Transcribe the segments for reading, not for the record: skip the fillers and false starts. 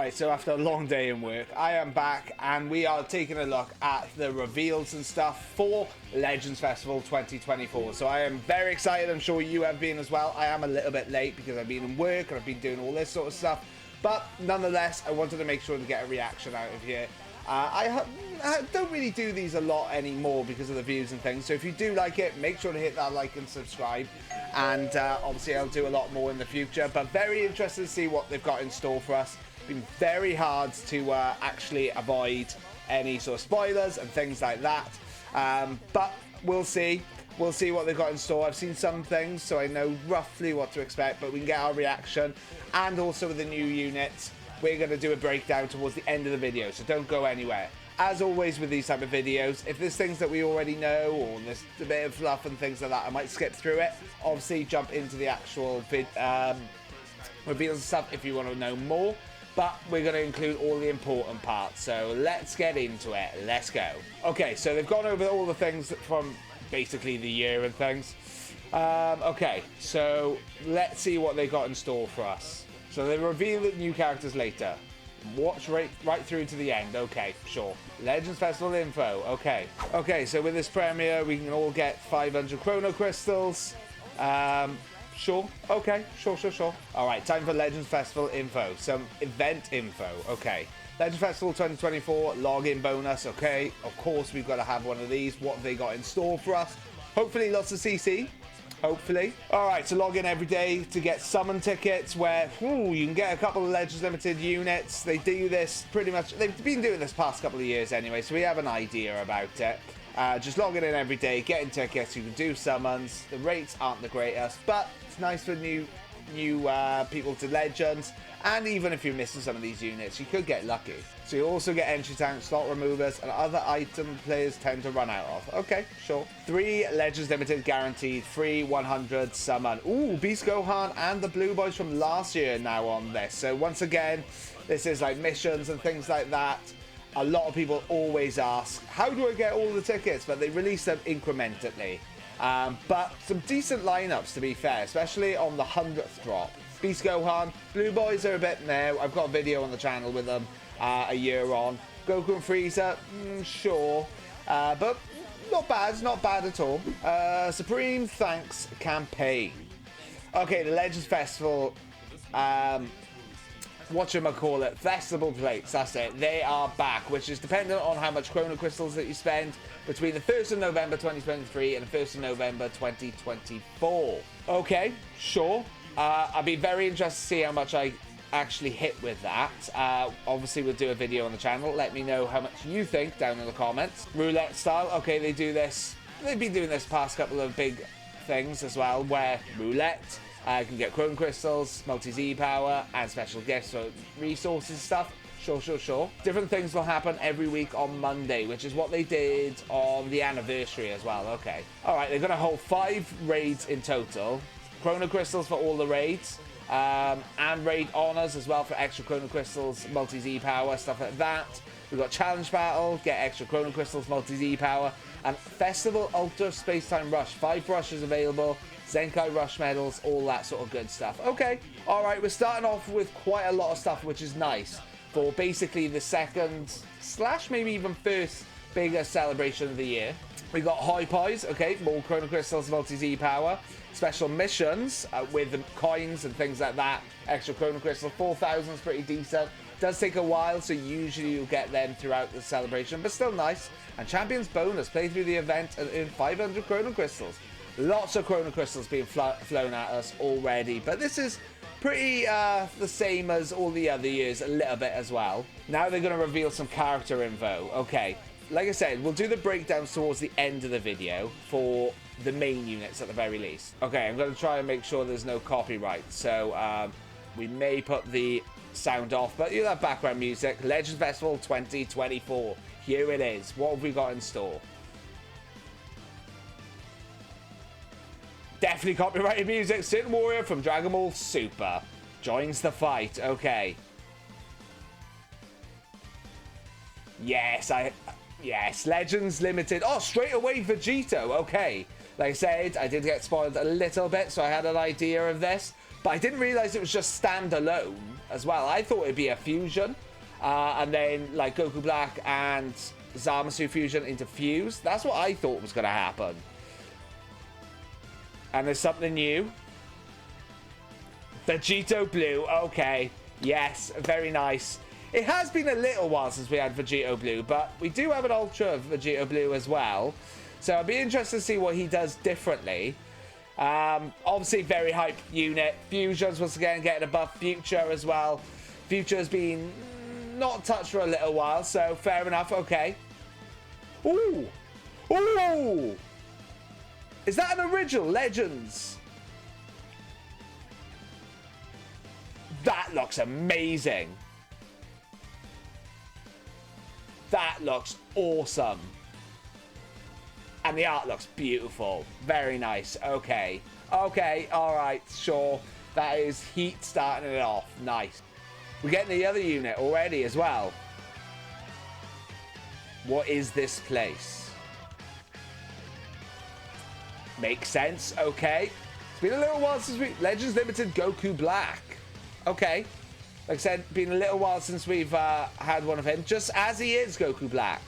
Alright, so after a long day in work, I am back and we are taking a look at the reveals and stuff for Legends Festival 2024. So I am very excited, I'm sure you have been as well. I am a little bit late because I've been in work and I've been doing all this sort of stuff. But nonetheless, I wanted to make sure to get a reaction out of here. I don't really do these a lot anymore because of the views and things. So if you do like it, make sure to hit that like and subscribe. And obviously I'll do a lot more in the future. But very interested to see what they've got in store for us. Been very hard to actually avoid any sort of spoilers and things like that, but we'll see what they've got in store. I've seen some things, so I know roughly what to expect, but we can get our reaction. And also with the new units, we're going to do a breakdown towards the end of the video, so don't go anywhere. As always with these type of videos, if there's things that we already know or there's a bit of fluff and things like that, I might skip through it. Obviously jump into the actual reveals and stuff if you want to know more. But we're going to include all the important parts, so let's get into it. Let's go. Okay, so they've gone over all the things from basically the year and things. Okay, so let's see what they got in store for us. So they reveal the new characters later. Watch right through to the end. Okay, sure. Legends Festival info. Okay. Okay, so with this premiere, we can all get 500 Chrono Crystals. Sure. Okay. Sure. All right. Time for Legends Festival info. Some event info. Okay. Legends Festival 2024 login bonus. Okay. Of course, we've got to have one of these. What have they got in store for us? Hopefully, lots of CC. Hopefully. All right. So log in every day to get summon tickets where you can get a couple of Legends Limited units. They do this pretty much. They've been doing this past couple of years anyway, so we have an idea about it. Just logging in every day, getting tickets, you can do summons. The rates aren't the greatest, but it's nice for new people to Legends. And even if you're missing some of these units, you could get lucky. So you also get entry tanks, slot removers, and other item players tend to run out of. Okay, sure. 3 Legends Limited guaranteed, free 100 summon. Ooh, Beast Gohan and the Blue Boys from last year now on this. So once again, this is like missions and things like that. A lot of people always ask, how do I get all the tickets? But they release them incrementally. But some decent lineups, to be fair, especially on the 100th drop. Beast Gohan, Blue Boys are a bit now. I've got a video on the channel with them a year on. Goku and Frieza, sure. But not bad at all. Supreme Thanks Campaign. Okay, the Legends Festival... whatchamacallit, festival plates, that's it. They are back, which is dependent on how much Chrono Crystals that you spend between the 1st of November 2023 and the 1st of November 2024. Okay, sure. I'd be very interested to see how much I actually hit with that. Obviously, we'll do a video on the channel. Let me know how much you think down in the comments. Roulette style, okay, they do this. They've been doing this past couple of big things as well, where roulette... you can get Chrono Crystals, multi-Z power, and special gifts for resources and stuff. Sure. Different things will happen every week on Monday, which is what they did on the anniversary as well. Okay. Alright, they're going to hold 5 raids in total. Chrono Crystals for all the raids. And raid honors as well for extra Chrono Crystals, multi-Z power, stuff like that. We've got Challenge Battle, get extra Chrono Crystals, multi-Z power. And Festival Ultra Space-Time Rush. 5 rushes available. Zenkai Rush medals, all that sort of good stuff. Okay, alright, we're starting off with quite a lot of stuff, which is nice for basically the second / maybe even first biggest celebration of the year. We got Hoi Pies, okay, more Chrono Crystals, multi-Z power, special missions with the coins and things like that, extra Chrono Crystal, 4,000 is pretty decent. Does take a while, so usually you'll get them throughout the celebration, but still nice. And Champions Bonus, play through the event and earn 500 Chrono Crystals. Lots of Chrono Crystals being flown at us already, but this is pretty the same as all the other years, a little bit as well. Now they're going to reveal some character info. Okay, like I said, we'll do the breakdowns towards the end of the video for the main units at the very least. Okay, I'm going to try and make sure there's no copyright, so we may put the sound off, but you have background music. Legends Festival 2024. Here it is. What have we got in store? Definitely copyrighted music. Sin Warrior from Dragon Ball Super joins the fight. Okay. Yes, Legends Limited. Oh, straight away Vegito. Okay. Like I said, I did get spoiled a little bit, so I had an idea of this. But I didn't realize it was just standalone as well. I thought it'd be a fusion. And then, like, Goku Black and Zamasu fusion into Fuse. That's what I thought was going to happen. And there's something new. Vegito Blue. Okay. Yes. Very nice. It has been a little while since we had Vegito Blue, but we do have an Ultra of Vegito Blue as well. So I'll be interested to see what he does differently. Obviously, very hype unit. Fusions, once again, getting a buff. Future as well. Future's been not touched for a little while, so fair enough. Okay. Ooh. Ooh. Is that an original Legends? That looks amazing. That looks awesome. And the art looks beautiful. Very nice. Okay. Okay. All right. Sure. That is heat starting it off. Nice. We're getting the other unit already as well. What is this place? Makes sense. Okay. It's been a little while since we... Legends Limited Goku Black. Okay. Like I said, been a little while since we've had one of him. Just as he is Goku Black.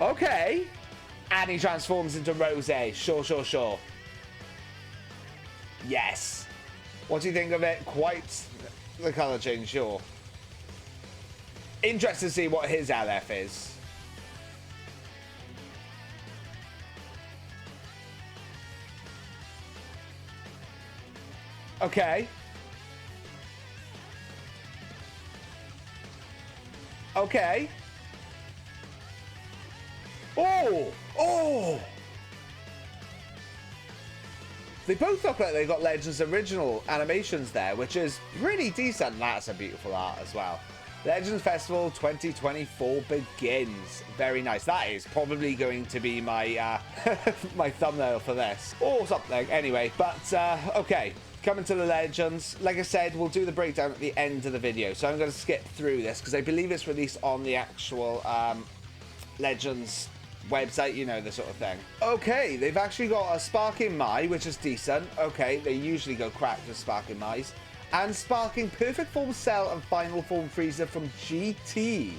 Okay. And he transforms into Rose. Sure, sure, sure. Yes. What do you think of it? Quite the colour change, sure. Interested to see what his LF is. Okay. Okay. Oh! Oh! They both look like they got Legends original animations there, which is pretty decent. That's a beautiful art as well. Legends Festival 2024 begins. Very nice. That is probably going to be my my thumbnail for this or something. Anyway, but okay. Coming to the Legends. Like I said, we'll do the breakdown at the end of the video. So I'm going to skip through this because I believe it's released on the actual Legends website, you know, the sort of thing. Okay, they've actually got a Sparking Mai, which is decent. Okay, they usually go cracked with Sparking Mais. And Sparking Perfect Form Cell and Final Form Frieza from GT.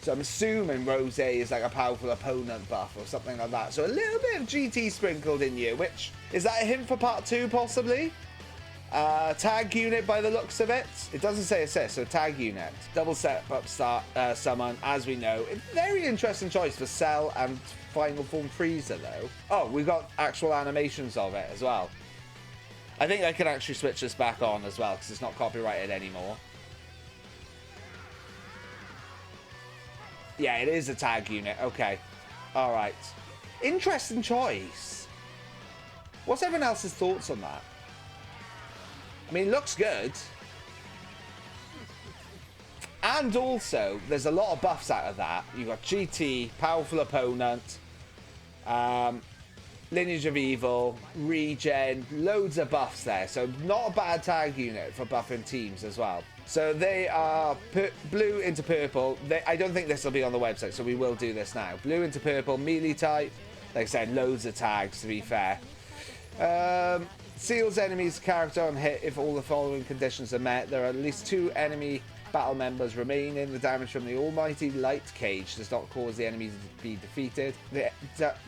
So I'm assuming Rose is like a powerful opponent buff or something like that. So a little bit of GT sprinkled in you, which... Is that a hint for part 2, possibly? Tag unit by the looks of it. It doesn't say assist, so tag unit. Double set up start summon, as we know. Very interesting choice for Cell and Final Form Frieza, though. Oh, we've got actual animations of it as well. I think I can actually switch this back on as well, because it's not copyrighted anymore. Yeah, it is a tag unit. Okay. Alright. Interesting choice. What's everyone else's thoughts on that? I mean, it looks good. And also, there's a lot of buffs out of that. You've got GT, Powerful Opponent, Lineage of Evil, Regen, loads of buffs there. So not a bad tag unit for buffing teams as well. So they are blue into purple. I don't think this will be on the website, so we will do this now. Blue into purple, melee type. Like I said, loads of tags, to be fair. Seals enemy's character on hit if all the following conditions are met. There are at least 2 enemy battle members remaining. The damage from the Almighty Light Cage does not cause the enemies to be defeated. The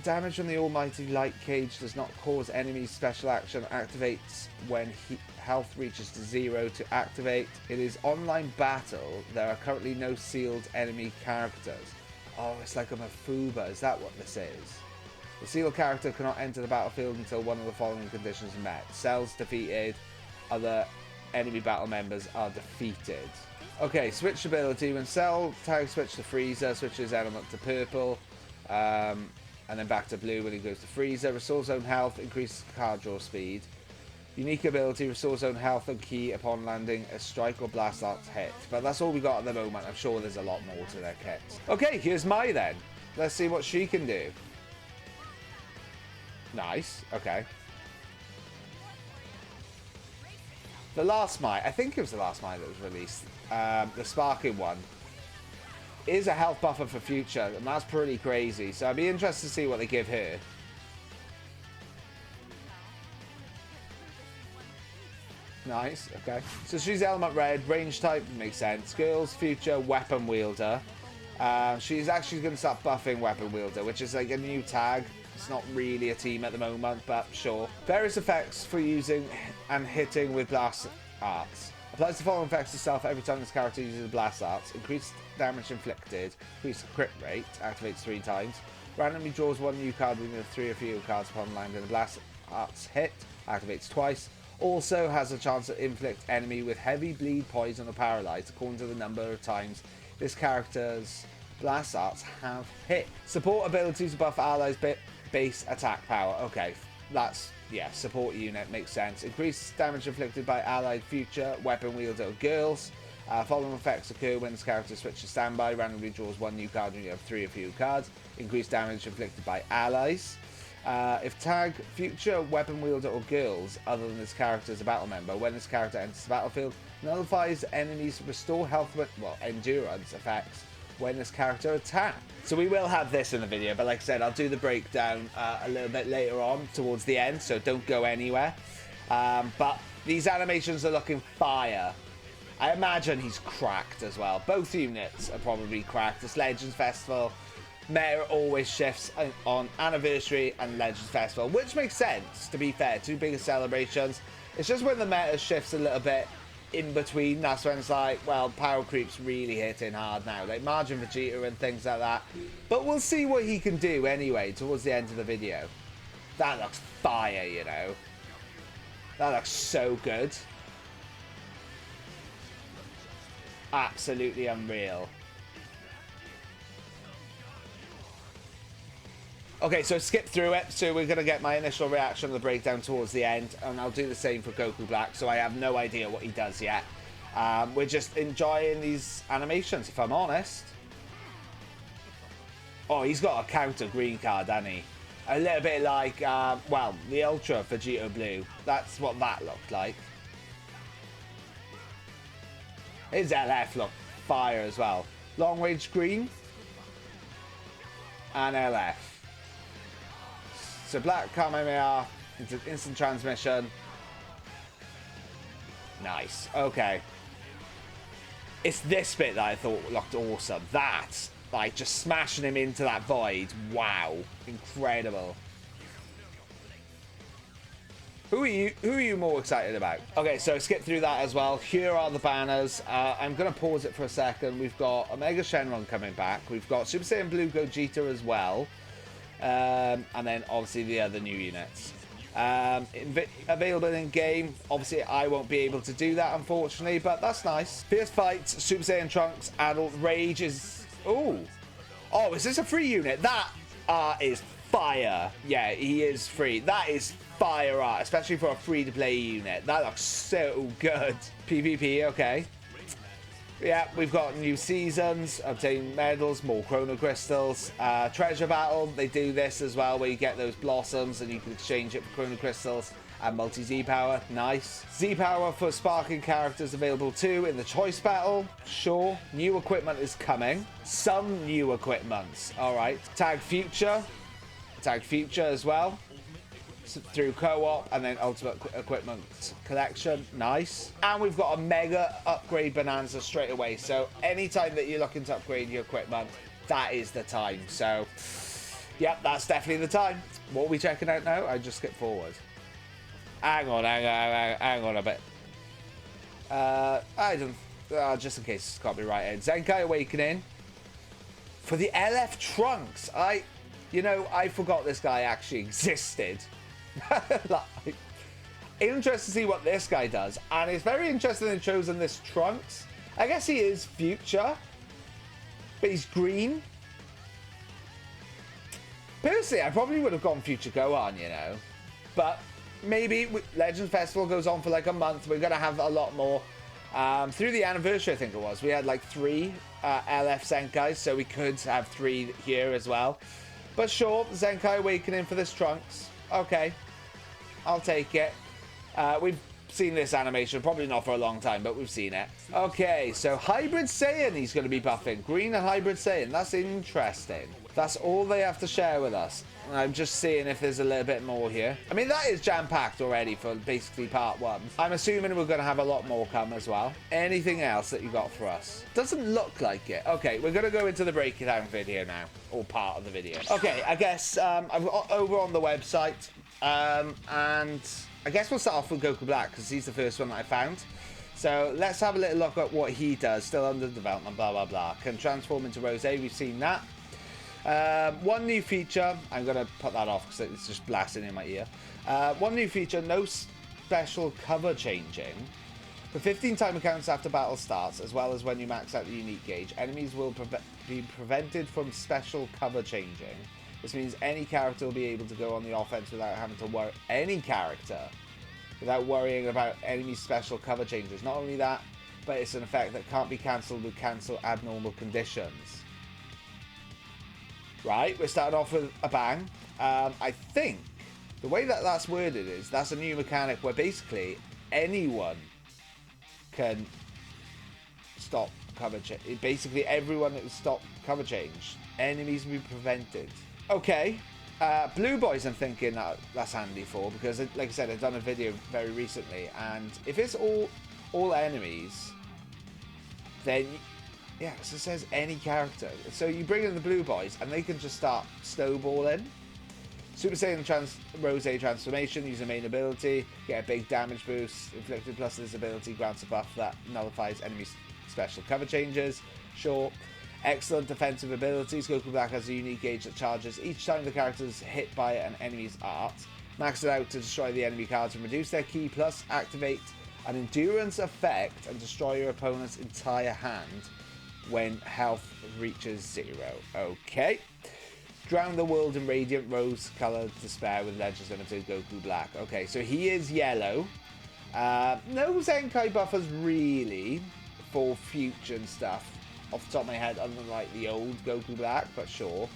damage from the Almighty Light Cage does not cause enemies special action. Activates when health reaches to 0 to activate. It is online battle. There are currently no sealed enemy characters. Oh, it's like a Mafuba. Is that what this is? The sealed character cannot enter the battlefield until one of the following conditions is met. Cells defeated. Other enemy battle members are defeated. Okay, switch ability. When Cell tag switch to Frieza, switches element to purple. And then back to blue when he goes to Frieza. Restore zone health, increases card draw speed. Unique ability, restore zone health and key upon landing a strike or blast art hit. But that's all we got at the moment. I'm sure there's a lot more to their kits. Okay, here's Mai then. Let's see what she can do. Nice. Okay. The last Mai. I think it was the last Mai that was released. The Sparking one. is a health buffer for Future, and that's pretty crazy. So I'd be interested to see what they give her. Nice, okay. So she's element red, range type, makes sense. Girls, Future, weapon wielder. She's actually going to start buffing weapon wielder, which is like a new tag. It's not really a team at the moment, but sure. Various effects for using and hitting with blast arts. Applies the following effects to self every time this character uses blast arts. Increased damage inflicted, increased crit rate, activates 3 times. Randomly draws 1 new card with 3 or fewer cards upon landing a blast arts hit, activates twice. Also has a chance to inflict enemy with heavy bleed, poison, or paralyze according to the number of times this character's blast arts have hit. Support abilities to buff allies' base attack power. Okay, that's, yeah, support unit, makes sense. Increased damage inflicted by allied Future, weapon wielder, or girls. Following effects occur when this character switches standby, randomly draws 1 new card when you have 3 or fewer cards. Increased damage inflicted by allies. If tag Future, weapon wielder, or girls other than this character as a battle member, when this character enters the battlefield, nullifies enemies restore health, endurance effects when this character attacks. So we will have this in the video, but like I said, I'll do the breakdown a little bit later on towards the end, so don't go anywhere. But these animations are looking fire. I imagine he's cracked as well. Both units are probably cracked. This Legends Festival meta always shifts on Anniversary and Legends Festival, which makes sense, to be fair. 2 biggest celebrations. It's just when the meta shifts a little bit in between, that's when it's like, well, power creep's really hitting hard now, like Margin Vegito and things like that. But we'll see what he can do anyway towards the end of the video. That looks fire, you know. That looks so good. Absolutely unreal. Okay, so skip through it. So we're going to get my initial reaction of the breakdown towards the end. And I'll do the same for Goku Black. So I have no idea what he does yet. We're just enjoying these animations, if I'm honest. Oh, he's got a counter green card, hasn't he? A little bit like, well, the Ultra Vegito Blue. That's what that looked like. His LF looked fire as well. Long range green. And LF. So Black Kamehameha into instant transmission. Nice. Okay. It's this bit that I thought looked awesome. That, like, just smashing him into that void. Wow. Incredible. Who are you more excited about? Okay, so skip through that as well. Here are the banners. I'm going to pause it for a second. We've got Omega Shenron coming back. We've got Super Saiyan Blue Gogeta as well. And then obviously the other new units. Available in game. Obviously I won't be able to do that, unfortunately, but that's nice. Fierce Fights, Super Saiyan Trunks, Adult Rage is... Oh, is this a free unit? That is fire. Yeah, he is free. That is fire art, especially for a free-to-play unit. That looks so good. PvP, okay. Yeah, we've got new seasons, obtain medals, more chrono crystals, treasure battle. They do this as well, where you get those blossoms and you can exchange it for chrono crystals and multi Z power. Nice. Z power for sparking characters available too in the choice battle. Sure. New equipment is coming. Some new equipments. All right. Tag Future as well. Through co-op and then ultimate equipment collection. Nice. And we've got a mega upgrade bonanza straight away, so anytime that you're looking to upgrade your equipment, that is the time. So yep, that's definitely the time. What are we checking out now? I just skipped forward. Hang on a bit. I don't just in case it's got me right in. Zenkai Awakening for the LF Trunks. I forgot this guy actually existed. Like, interested to see what this guy does, and it's very interesting they've chosen this Trunks. I guess he is Future, but he's green. Personally, I probably would have gone Future Gohan, you know, but maybe Legends Festival goes on for like a month. We're gonna have a lot more through the anniversary. I think it was, we had like 3 LF Zenkais, so we could have 3 here as well. But sure, Zenkai Awakening for this Trunks. Okay, I'll take it. We've seen this animation, probably not for a long time, but we've seen it. Okay, so Hybrid Saiyan he's going to be buffing. Green and Hybrid Saiyan, that's interesting. That's all they have to share with us. I'm just seeing if there's a little bit more here. I mean, that is jam-packed already for basically part 1. I'm assuming we're going to have a lot more come as well. Anything else that you got for us? Doesn't look like it. Okay, we're going to go into the breakdown video now, or part of the video. Okay, I guess I've got over on the website, and I guess we'll start off with Goku Black because he's the first one that I found. So let's have a little look at what he does. Still under development, blah, blah, blah. Can transform into Rose. We've seen that. One new feature. I'm going to put that off because it's just blasting in my ear. One new feature. No special cover changing. For 15 timer counts after battle starts, as well as when you max out the unique gauge, enemies will be prevented from special cover changing. This means any character will be able to go on the offense without having to worry. Any character without worrying about enemy special cover changes. Not only that, but it's an effect that can't be cancelled with cancel abnormal conditions. Right, we're starting off with a bang. I think the way that that's worded is that's a new mechanic where basically anyone can stop cover change. Basically everyone that can stop cover change. Enemies will be prevented. Okay, Blue Boys I'm thinking that's handy for because, like I said, I've done a video very recently, and if it's all enemies, then yeah, so it says any character. So you bring in the Blue Boys and they can just start snowballing. Super Saiyan Rose transformation, use a main ability, get a big damage boost. Inflicted plus this ability grants a buff that nullifies enemy special cover changes. Sure. Excellent defensive abilities. Goku Black has a unique gauge that charges each time the character is hit by an enemy's art. Max it out to destroy the enemy cards and reduce their key, plus activate an endurance effect and destroy your opponent's entire hand when health reaches 0. Okay. Drown the world in radiant rose-coloured despair with Legends Limited Goku Black. Okay, so he is yellow. No Zenkai buffers really for future and stuff off the top of my head, unlike the old Goku Black, but sure.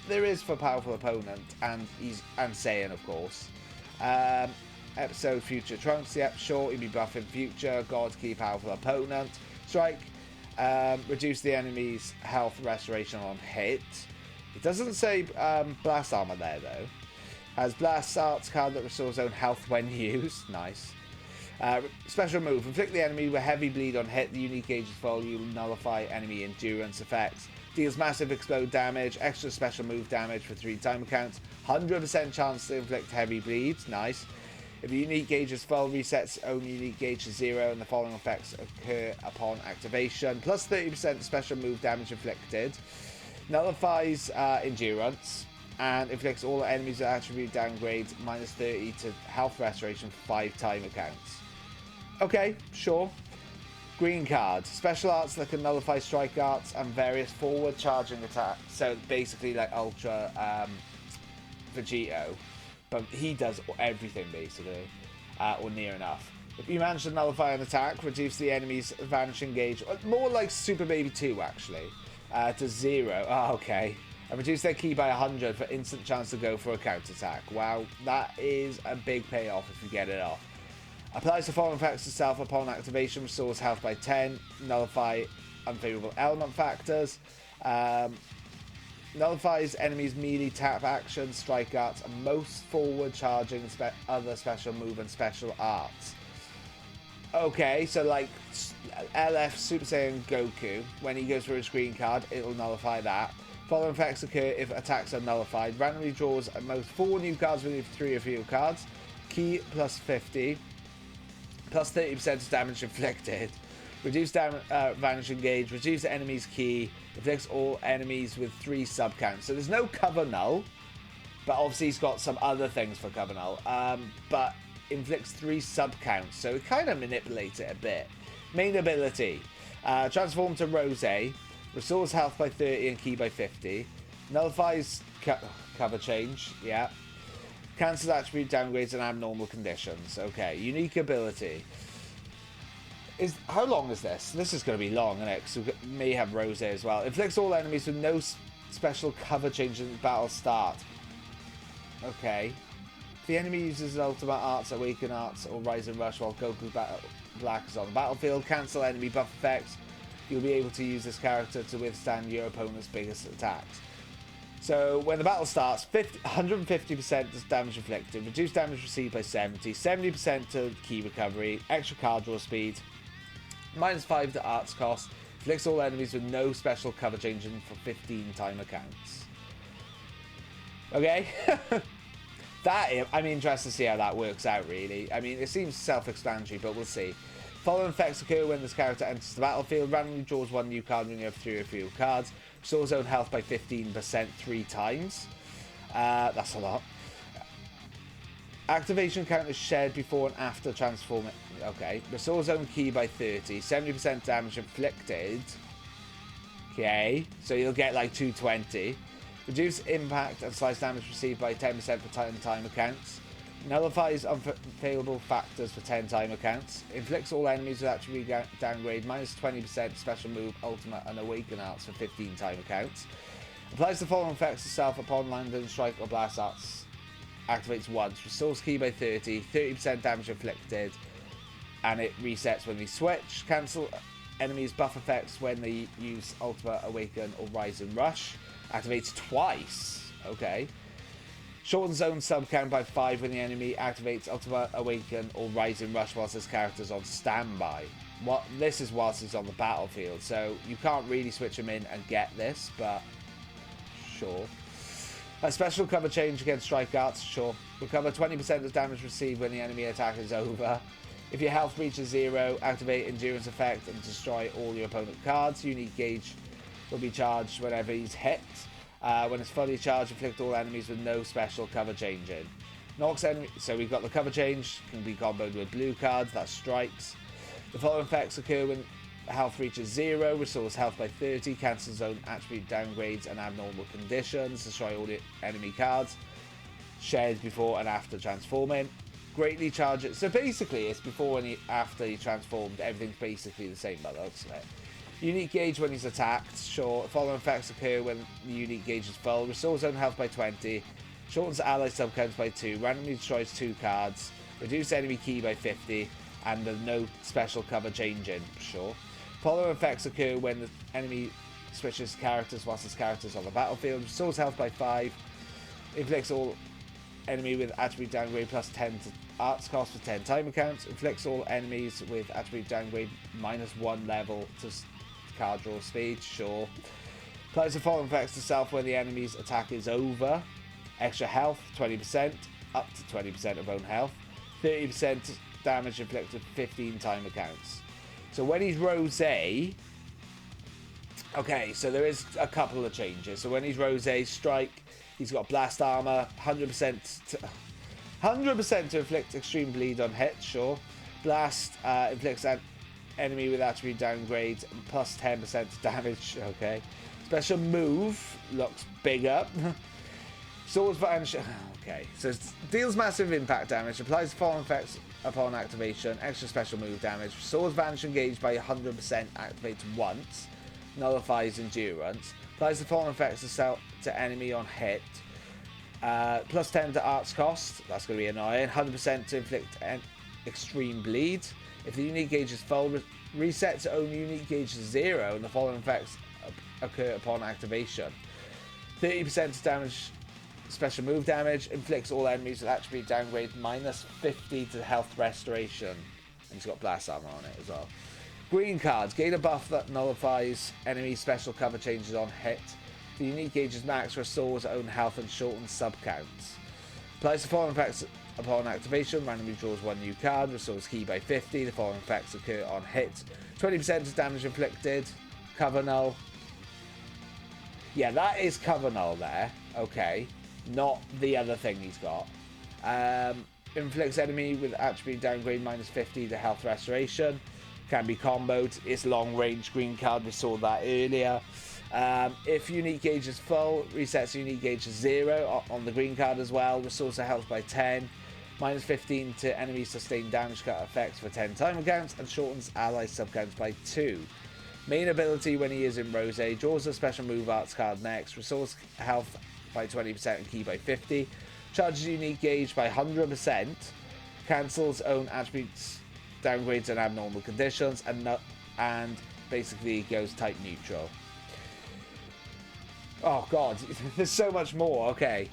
There is for powerful opponent, and Saiyan, of course. Episode Future Trunks, yep, sure, he'd be buffing future, God Key, powerful opponent. Strike, reduce the enemy's health restoration on hit. It doesn't say Blast Armor there, though. Has Blast Arts card that restores own health when used. Nice. Special move. Inflict the enemy with heavy bleed on hit. The unique gauge is full. You nullify enemy endurance effects. Deals massive explode damage. Extra special move damage for 3 timer counts. 100% chance to inflict heavy bleeds. Nice. If the unique gauge is full, resets own unique gauge to 0, and the following effects occur upon activation. Plus 30% special move damage inflicted. Nullifies endurance. And inflicts all enemies with attribute downgrades minus 30 to health restoration for 5 timer counts. Okay, sure. Green card. Special arts that can nullify strike arts and various forward charging attacks. So basically like Ultra Vegito. But he does everything basically. Or near enough. If you manage to nullify an attack, reduce the enemy's vanishing gauge. More like Super Baby 2 actually. To 0. Oh, okay. And reduce their key by 100 for instant chance to go for a counterattack. Wow, that is a big payoff if you get it off. Applies the following effects to self upon activation. Restores health by 10. Nullify unfavorable element factors. Nullifies enemies' melee tap actions, strike arts, and most forward charging other special move and special arts. Okay, so like LF Super Saiyan Goku, when he goes for his green card, it'll nullify that. Following effects occur if attacks are nullified. Randomly draws at most 4 new cards with 3 of your cards. Key plus 50. Plus 30% damage inflicted. Reduce vanishing gauge. Reduce the enemy's key. Inflicts all enemies with 3 sub-counts. So there's no cover null. But obviously he's got some other things for cover null. But inflicts 3 sub-counts. So it kind of manipulates it a bit. Main ability. Transform to Rose. Restores health by 30 and key by 50. Nullifies cover change. Yeah. Cancels attribute downgrades and abnormal conditions. Okay. Unique ability. How long is this? This is going to be long, isn't it? Because we may have Rose as well. Inflicts all enemies with no special cover change in battle start. Okay. If the enemy uses his ultimate arts, Awaken Arts, or Rise and Rush while Goku Black is on the battlefield, cancel enemy buff effects. You'll be able to use this character to withstand your opponent's biggest attacks. So when the battle starts, 150% damage inflicted, reduced damage received by 70% to key recovery, extra card draw speed, -5 to arts cost, inflicts all enemies with no special cover changing for 15 timer counts. Okay? I'm interested to see how that works out, really. I mean, it seems self-explanatory, but we'll see. Following effects occur when this character enters the battlefield, randomly draws 1 new card when you have 3 or fewer cards, restores own health by 15% 3 times. That's a lot. Activation counters shared before and after transforming. Okay. Restores own ki by 30, 70% damage inflicted. Okay. So you'll get like 220. Reduce impact and slice damage received by 10% per timer counts. Nullifies unfavorable factors for 10 timer counts. Inflicts all enemies with attribute downgrade -20% special move, ultimate, and awaken arts for 15 timer counts. Applies the following effects itself upon landing, strike, or blast arts. Activates once. Restores ki by 30, 30% damage inflicted, and it resets when they switch. Cancel enemies' buff effects when they use ultimate, awaken, or rise and rush. Activates twice. Okay. Shortens zone sub count by 5 when the enemy activates ultimate, awaken, or rise and rush whilst his character's on standby. This is whilst he's on the battlefield, so you can't really switch him in and get this, but sure. A special cover change against strike arts, sure. Recover 20% of damage received when the enemy attack is over. If your health reaches 0, activate endurance effect and destroy all your opponent cards. Unique gauge will be charged whenever he's hit. When it's fully charged, inflict all enemies with no special cover changing. Knocks enemy. So we've got the cover change, can be comboed with blue cards, that's strikes. The following effects occur when health reaches 0, restores health by 30, cancels zone attribute downgrades and abnormal conditions, destroy all the enemy cards, shared before and after transforming. Greatly charge it. So basically, it's before and after he transformed, everything's basically the same by the looks of it. Unique gauge when he's attacked, sure. Following effects occur when the unique gauge is full. Restores own health by 20. Shortens ally subcounts by 2. Randomly destroys 2 cards. Reduce enemy ki by 50. And there's no special cover changing, sure. Following effects occur when the enemy switches characters whilst his character's on the battlefield. Restores health by 5. Inflicts all enemy with attribute downgrade plus 10 to arts cost for 10 timer counts. Inflicts all enemies with attribute downgrade -1 level to card draw speed, sure. Applies the following effects to self when the enemy's attack is over. Extra health, 20%, up to 20% of own health. 30% damage inflicted, 15 timer counts. So when he's Rosé, okay, so there is a couple of changes. So when he's Rosé strike, he's got blast armor, 100% to inflict extreme bleed on hit, sure. Blast inflicts an enemy with attribute downgrades and plus 10% damage, okay. Special move looks bigger. Swords vanish, okay. So it deals massive impact damage, applies the following effects upon activation, extra special move damage. Swords vanish engaged by 100%, activates once, nullifies endurance. Applies the following effects to enemy on hit. Plus 10 to arts cost, that's going to be annoying. 100% to inflict extreme bleed. If the unique gauge is full, resets own unique gauge to 0, and the following effects occur upon activation. 30% to damage, special move damage, inflicts all enemies with attribute downgrade -50 to health restoration. And he's got blast armor on it as well. Green cards, gain a buff that nullifies enemy special cover changes on hit. The unique gauge is max, restores own health and shortens sub counts. Applies the following effects upon activation, randomly draws 1 new card, restores ki by 50. The following effects occur on hit. 20% is damage inflicted. Cover null. Yeah, that is cover null there. Okay. Not the other thing he's got. Inflicts enemy with attribute downgrade -50 to health restoration. Can be comboed. It's long range green card. We saw that earlier. If unique gauge is full, resets unique gauge to 0 on the green card as well. Restores the health by 10. -15 to enemy sustained damage cut effects for 10 timer counts. And shortens ally subcounts by 2. Main ability when he is in Rosé. Draws a special move arts card next. Restores health by 20% and ki by 50. Charges unique gauge by 100%. Cancels own attributes, downgrades and abnormal conditions, and basically goes type neutral. Oh god, there's so much more. Okay.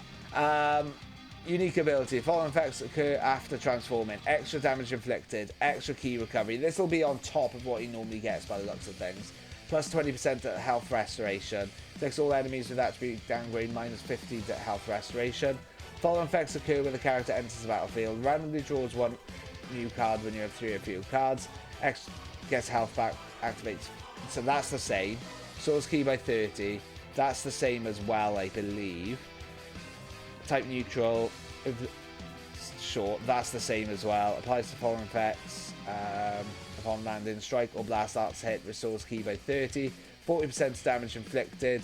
Unique ability. Following effects occur after transforming. Extra damage inflicted. Extra key recovery. This will be on top of what he normally gets by the looks of things. Plus 20% to health restoration. Takes all enemies with attribute downgrade minus 50 to health restoration. Following effects occur when the character enters the battlefield. Randomly draws one new card when you have 3 or fewer cards. X gets health back, activates. So that's the same. Source key by 30. That's the same as well, I believe. Type neutral. Short. That's the same as well. Applies to following effects. Upon landing, strike or blast arts hit. Restores key by 30. 40% damage inflicted.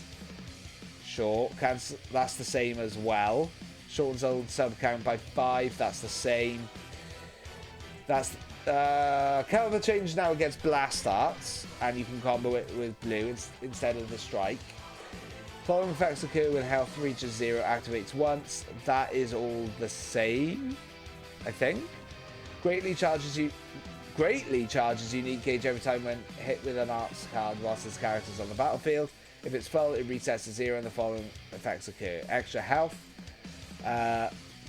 Short. Cancel. That's the same as well. Shortens old sub count by 5. That's the same. That's counter change now against blast arts, and you can combo it with blue instead of the strike. Following effects occur when health reaches 0, activates once. That is all the same, I think. Greatly charges unique gauge every time when hit with an arts card whilst this character is on the battlefield. If it's full, it resets to 0 and the following effects occur. Extra health.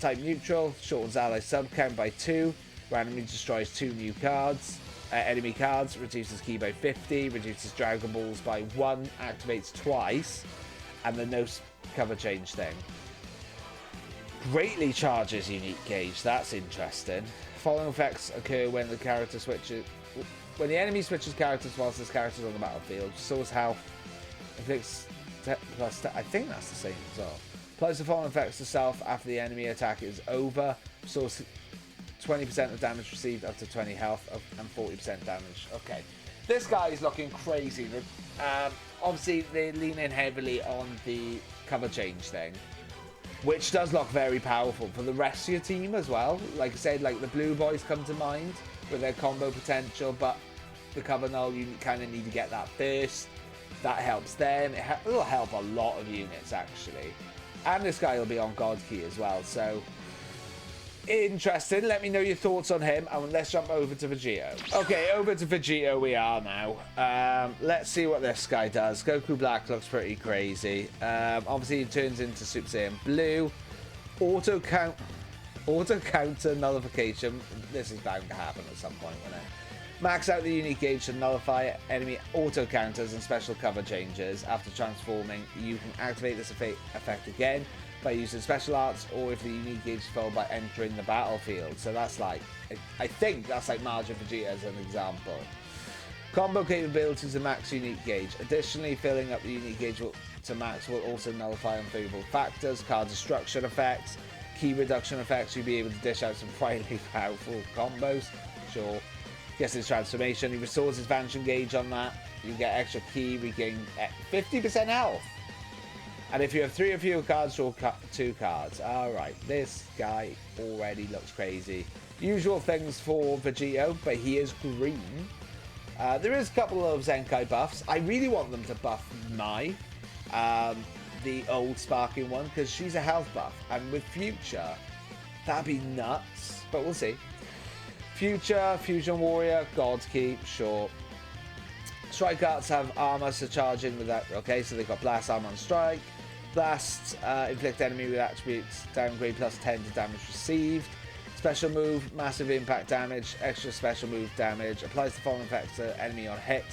Type neutral. Shortens ally sub count by 2. Randomly destroys 2 new cards. Enemy cards. Reduces key by 50. Reduces Dragon Balls by 1. Activates twice. And the no cover change thing. Greatly charges unique gauge. That's interesting. Following effects occur when the character switches. When the enemy switches characters whilst this character is on the battlefield. Restores health. Inflicts plus. I think that's the same as well. Applies the following effects to self after the enemy attack is over. Restores 20% of damage received up to 20 health and 40% damage. Okay. This guy is looking crazy. Obviously, they're leaning heavily on the cover change thing, which does look very powerful for the rest of your team as well. Like I said, like the blue boys come to mind with their combo potential, but the cover null, you kind of need to get that first. That helps them. It'll help a lot of units, actually. And this guy will be on God Key as well, so interesting. Let me know your thoughts on him, and let's jump over to Vegito. Okay, over to Vegito we are now. Let's see what this guy does. Goku Black looks pretty crazy. Obviously he turns into Super Saiyan Blue. Auto counter nullification. This is bound to happen at some point, won't it? Max out the unique gauge to nullify enemy auto counters and special cover changes. After transforming, you can activate this effect again by using special arts, or if the unique gauge is filled by entering the battlefield. So that's like, I think that's like Margin Vegeta as an example. Combo capabilities to max unique gauge. Additionally, filling up the unique gauge to max will also nullify unfavorable factors, card destruction effects, key reduction effects. You'll be able to dish out some quite powerful combos. Sure. Gets his transformation. He restores his vanishing gauge on that. You get extra key, regain 50% health. And if you have 3 or fewer cards, draw 2 cards. Alright, this guy already looks crazy. Usual things for Vegito, but he is green. There is a couple of Zenkai buffs. I really want them to buff Mai, the old sparking one, because she's a health buff. And with Future, that'd be nuts. But we'll see. Future, Fusion Warrior, God's Key, sure. Strike arts have armor, so charge in with that. Okay, so they've got Blast Armor on Strike. Blast, inflict enemy with attributes, downgrade plus 10 to damage received. Special move, massive impact damage, extra special move damage. Applies the following effects to enemy on hit.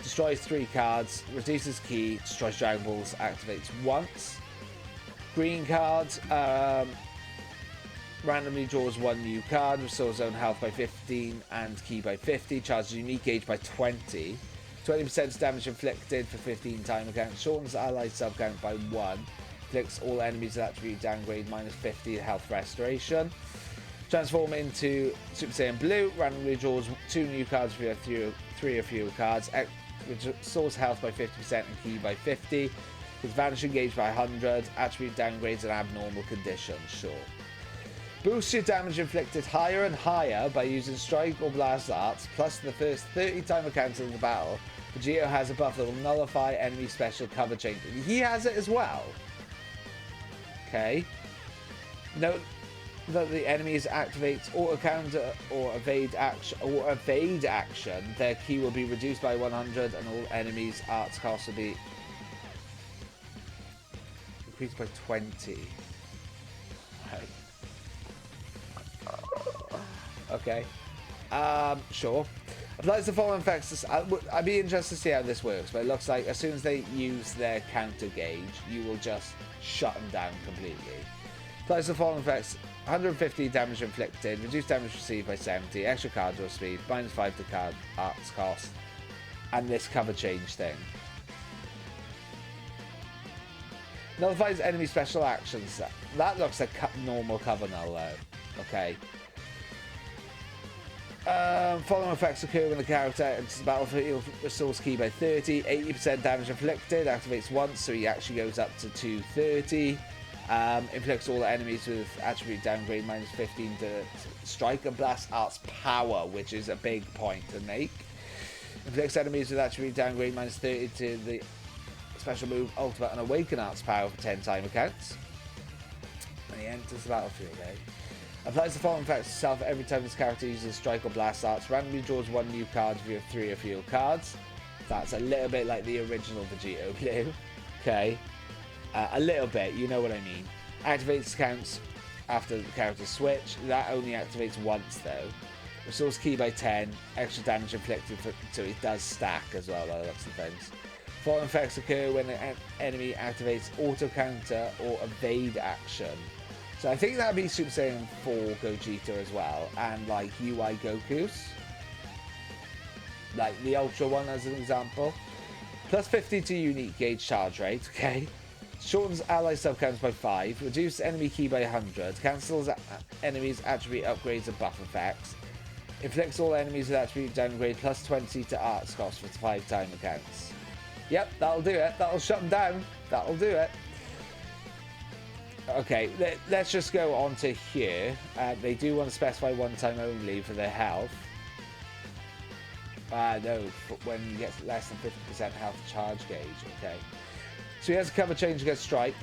Destroys 3 cards, reduces key, destroys Dragon Balls, activates once. Green cards, randomly draws 1 new card, restores own health by 15 and key by 50, charges unique gauge by 20. 20% damage inflicted for 15 time count, shortens ally sub count by 1, inflicts all enemies with attribute downgrade minus 50 health restoration. Transform into Super Saiyan Blue, randomly draws 2 new cards if you have 3 or fewer cards, restores health by 50% and key by 50, with vanishing gauge by 100, attribute downgrades and abnormal conditions, sure. Boost your damage inflicted higher and higher by using Strike or Blast Arts, plus the first 30 time encounters in the battle. Vegito has a buff that will nullify enemy special cover change. He has it as well. Okay. Note that the enemies activates auto counter or evade action, their key will be reduced by 100 and all enemies arts cost will be increased by 20. Right. Okay. Sure. Applies the following effects. I'd be interested to see how this works, but it looks like as soon as they use their counter gauge, you will just shut them down completely. Applies the following effects. 150 damage inflicted, reduced damage received by 70, extra card draw speed, -5 to card arts cost, and this cover change thing. Nullifies enemy special actions. That looks like normal cover null though. Okay. Following effects occur when the character enters the battlefield, restores key by 30, 80% damage inflicted, activates once, so he actually goes up to 230. Inflicts all the enemies with attribute downgrade -15 to strike and blast arts power, which is a big point to make. Inflicts enemies with attribute downgrade -30 to the special move ultimate and awaken arts power for 10 time accounts. When he enters the battlefield, applies the following effects to self every time this character uses strike or blast arts. Randomly draws 1 new card if you have 3 of your cards. That's a little bit like the original Vegito blue. Okay. A little bit, you know what I mean. Activates counts after the character switch. That only activates once though. Restores key by 10. Extra damage inflicted, so it does stack as well by the looks of things. Following effects occur when the enemy activates auto counter or evade action. So I think that'd be Super Saiyan 4 Gogeta as well, and like UI Goku's. Like the Ultra one as an example. Plus 50 to unique gauge charge rate, okay. Shortens ally sub-counts by 5, reduces enemy key by 100, cancels enemies' attribute upgrades and buff effects, inflicts all enemies with attribute downgrade plus 20 to arts cost for 5 time accounts. Yep, that'll do it. That'll shut them down. That'll do it. Okay, let's just go on to here. They do want to specify 1 time only for their health. No, when you get less than 50% health charge gauge, okay. So he has a cover change against strike.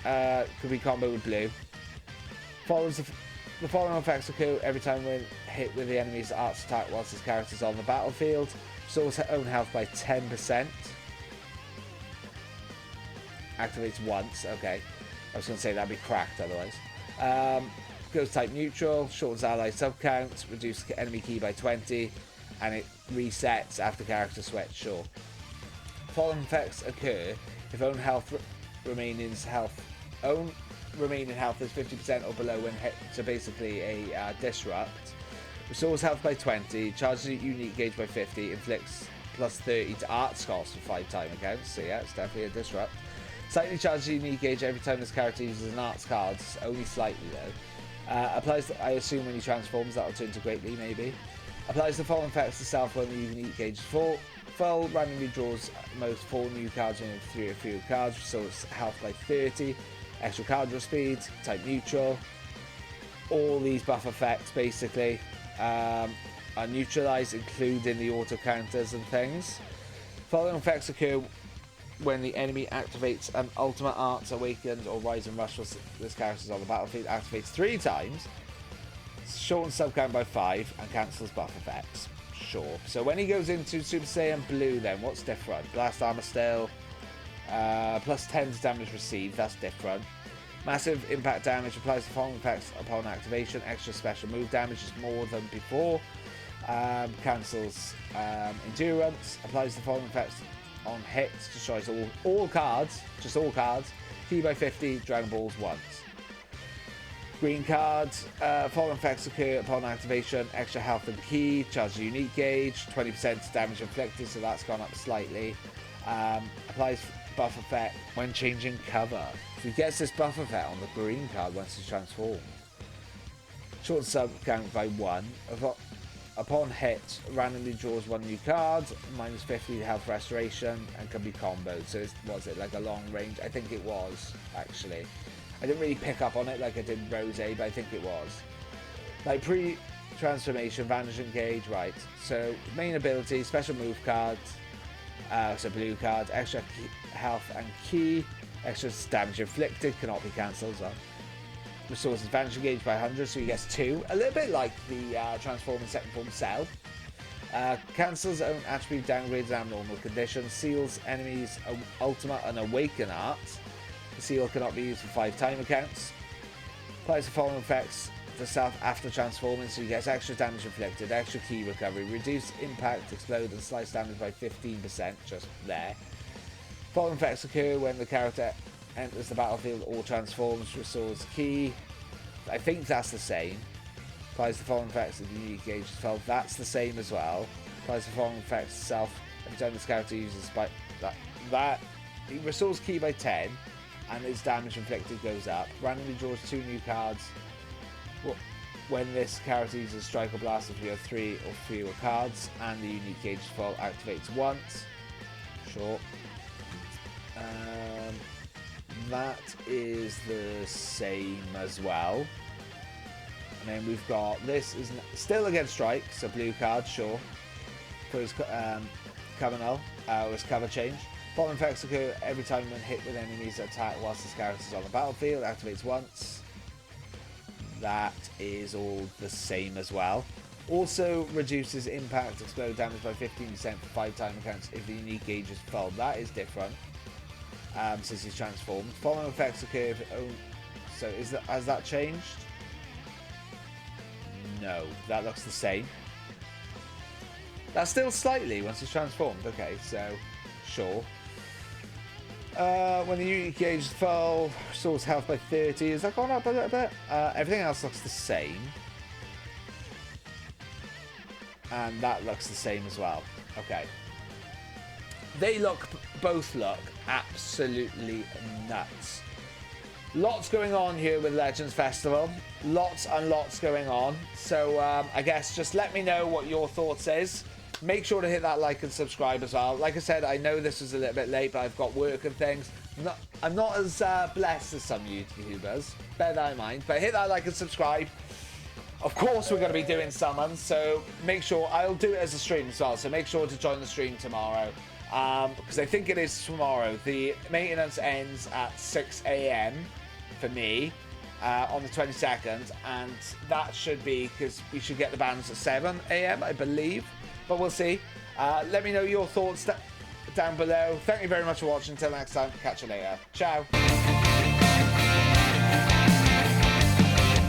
Could be combo with blue. Follows the following effects occur every time when hit with the enemy's arts attack whilst his character's on the battlefield. Restores her own health by 10%. Activates once, okay. I was going to say that'd be cracked otherwise. Goes type neutral, shortens ally sub-count, reduces enemy key by 20, and it resets after character switch, sure. Following effects occur if own remaining health is 50% or below when hit, so basically a disrupt. Restores health by 20, charges a unique gauge by 50, inflicts plus 30 to arts cost for 5 time accounts, so yeah, it's definitely a disrupt. Slightly charges a unique gauge every time this character uses an arts card, only slightly though. Applies, I assume when he transforms that'll turn to greatly maybe. Applies the following effects to self when the unique gauge is full. Full randomly draws most 4 new cards and 3 or fewer cards, so it's health by 30. Extra card draw speed, type neutral. All these buff effects basically are neutralized, including the auto counters and things. Following effects occur when the enemy activates an ultimate arts, awakens, or rise and rush was this character's on the battlefield, activates 3 times, shortens sub-count by 5, and cancels buff effects. Sure. So when he goes into Super Saiyan Blue then, what's different? Blast armor still, plus 10 to damage received, that's different. Massive impact damage, applies the following effects upon activation, extra special move damage is more than before, cancels endurance, applies the following effects on hits, destroys all cards, just all cards, key by 50, Dragon Balls once. Green cards, following effects occur upon activation, extra health and key, charges a unique gauge, 20% damage inflicted, so that's gone up slightly. Applies buff effect when changing cover. So he gets this buff effect on the green card once he's transformed. Short sub count by 1. Upon hit, randomly draws 1 new card, minus 50 health restoration, and can be comboed. So was it like a long range? I think it was, actually. I didn't really pick up on it like I did Rose, but I think it was. Like pre-transformation, vanishing gauge, right. So main ability, special move cards, so blue cards, extra health and key, extra damage inflicted, cannot be cancelled as well. restores his vanishing gauge by 100, so he gets 2. A little bit like the transform in second form Cell. Cancels own attribute downgrades and abnormal conditions. Seals enemies ultimate and awaken art. The seal cannot be used for 5 timer counts. Applies the following effects to self after transforming, so he gets extra damage inflicted, extra key recovery, reduce impact, explode, and slice damage by 15%, just there. Following effects occur when the character enters the battlefield or transforms, restores key. I think that's the same. Applies the following effects if the unique gauge is felt. That's the same as well. Applies the following effects to self every time this character uses that he restores key by 10 and his damage inflicted goes up. Randomly draws 2 new cards when this character uses strike or blast if you have 3 or fewer cards, and the unique gauge full activates once. Sure. That is the same as well. And then we've got, this is still against strike, so blue card, sure. For his cover null, his cover change. Following effects occur every time when hit with enemies attack whilst this character is on the battlefield. Activates once. That is all the same as well. Also reduces impact, explode damage by 15% for 5 timer counts if the unique gauge is full. That is different. Since he's transformed. Following effects occur if so has that changed? No, that looks the same. That's still slightly once he's transformed. Okay, so sure. When the unique gauge is full, restores health by 30. Has that gone up a little bit? Everything else looks the same. And that looks the same as well. Okay. They both look absolutely nuts. Lots going on here with Legends Festival. Lots and lots going on. So I guess just let me know what your thoughts is. Make sure to hit that like and subscribe as well. Like I said, I know this was a little bit late, but I've got work and things. I'm not as blessed as some YouTubers. Bear that in mind. But hit that like and subscribe. Of course, we're going to be doing summons, so make sure I'll do it as a stream as well. So make sure to join the stream tomorrow. Because I think it is tomorrow. The maintenance ends at 6 AM for me on the 22nd, and that should be because we should get the bans at 7 AM, I believe, but we'll see. Let me know your thoughts down below. Thank you very much for watching. Until next time, catch you later. Ciao.